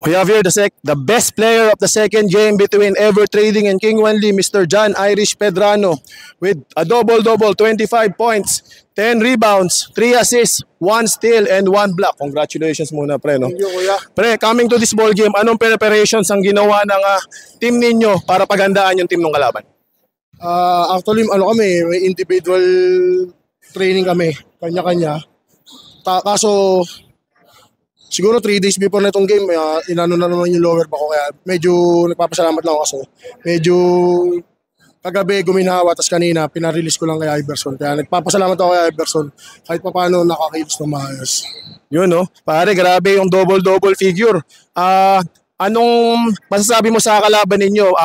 We have here the best player of the second game between Ever Trading and King Wanli, Mr. John Irish Pedrano, with a double-double, 25 points, 10 rebounds, 3 assists, 1 steal, and 1 block. Congratulations muna, pre. No? Thank you, kuya. Pre, coming to this ball game, anong preparations ang ginawa ng team ninyo para paghandaan yung team ng kalaban? Actually, may individual training kami, kanya-kanya. Kaso, siguro 3 days before na itong game, inano na naman yung lower back ko. Kaya medyo nagpapasalamat lang ako kasi medyo kagabi guminawa, tapos kanina pinarelease ko lang kay Iverson. Kaya nagpapasalamat ako kay Iverson kahit pa paano nakakilos ng maayos. Yun, no? Pare, grabe yung double-double figure. Anong masasabi mo sa kalaban ninyo?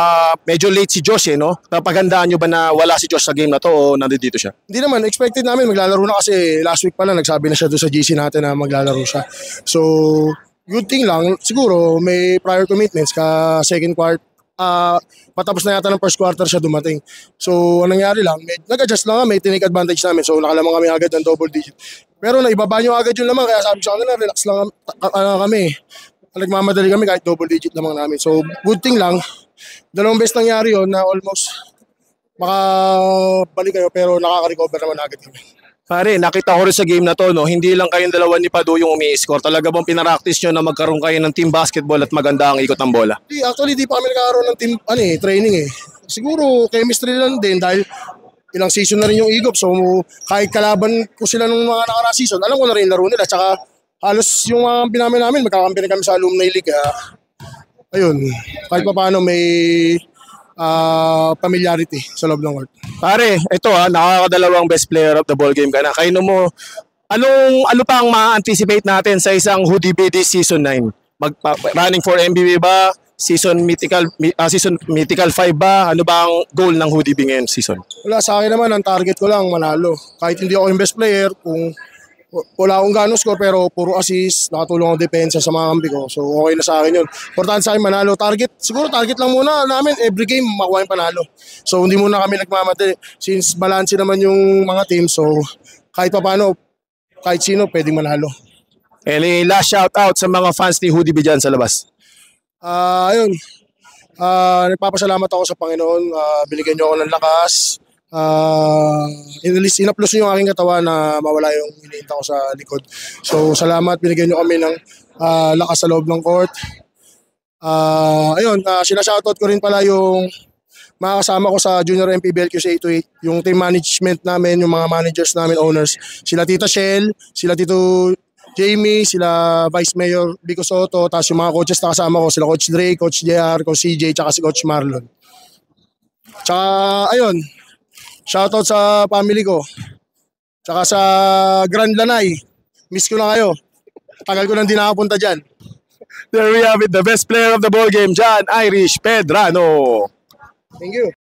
Medyo late si Josh, no? Napaghandaan nyo ba na wala si Josh sa game na to o nandito siya? Hindi naman, expected namin maglalaro na kasi last week pa lang nagsabi na siya doon sa GC natin na maglalaro siya. So, good thing lang, siguro may prior commitments ka second quarter. Patapos na yata ng first quarter siya dumating. So, anong nangyari lang, nag-adjust lang may tinake advantage namin. So, nakalamang kami agad ng double digit. Pero naibaba nyo agad yung lamang, kaya sabi sa kanila, relax lang kami. Nagmamadali kami kahit double digit lamang namin. So, good thing lang. Dalawang beses nangyari yun na almost makabalik kayo pero nakaka-recover naman agad kami. Pare, nakita ko rin sa game na to, no? Hindi lang kayong dalawa ni Padu yung umi-score. Talaga bang pinapractice nyo na magkaroon kayo ng team basketball at maganda ang ikot ng bola? Actually, di pa kami nagkaroon ng team training eh. Siguro, chemistry lang din dahil ilang season na rin yung igop. So, kahit kalaban ko sila nung mga nakarang season, alam ko na rin laro nila. Tsaka, halos yung mga pinamin namin, magkakampi na kami sa alumni league. Ayun, kahit pa paano may familiarity sa loob ng court. Pare, ito nakakadalawang best player of the ball game ka na. Kaino mo, ano pa ang ma-anticipate natin sa isang Hoodie B this season 9? Running for MVP ba? Season mythical 5 ba? Ano ba ang goal ng Hoodie B ngayon season? Wala, sa akin naman, ang target ko lang manalo. Kahit hindi ako yung best player, kung wala akong gano'ng score pero puro assist, nakatulong ang depensa sa mga kampi ko. So okay na sa akin yun. Importante sa akin manalo. Siguro target lang muna namin every game makuha yung panalo. So hindi muna kami nagmamadali since balance naman yung mga team. So kahit pa paano, kahit sino pwedeng manalo. Any last shout out sa mga fans ni Hoodie B dyan sa labas? Ayun. Nagpapasalamat ako sa Panginoon. Binigyan niyo ako ng lakas. Inaplos nyo yung aking katawan na mawala yung iniinta ko sa likod. So salamat, binigyan nyo kami ng lakas sa loob ng court. Ayun, sinashoutout ko rin pala yung mga kasama ko sa Junior MPBL QC828, yung team management namin, yung mga managers namin, owners. Sila Tita Shell, sila Tito Jamie, sila Vice Mayor Vico Soto, tapos yung mga coaches na kasama ko, sila Coach Dre, Coach JR, Coach CJ, tsaka si Coach Marlon. Tsaka ayun, shoutout sa family ko. Tsaka sa Grand Lanay. Miss ko na kayo. Tagal ko nang di nakapunta dyan. There we have it, the best player of the ball game, John Irish Pedrano. Thank you.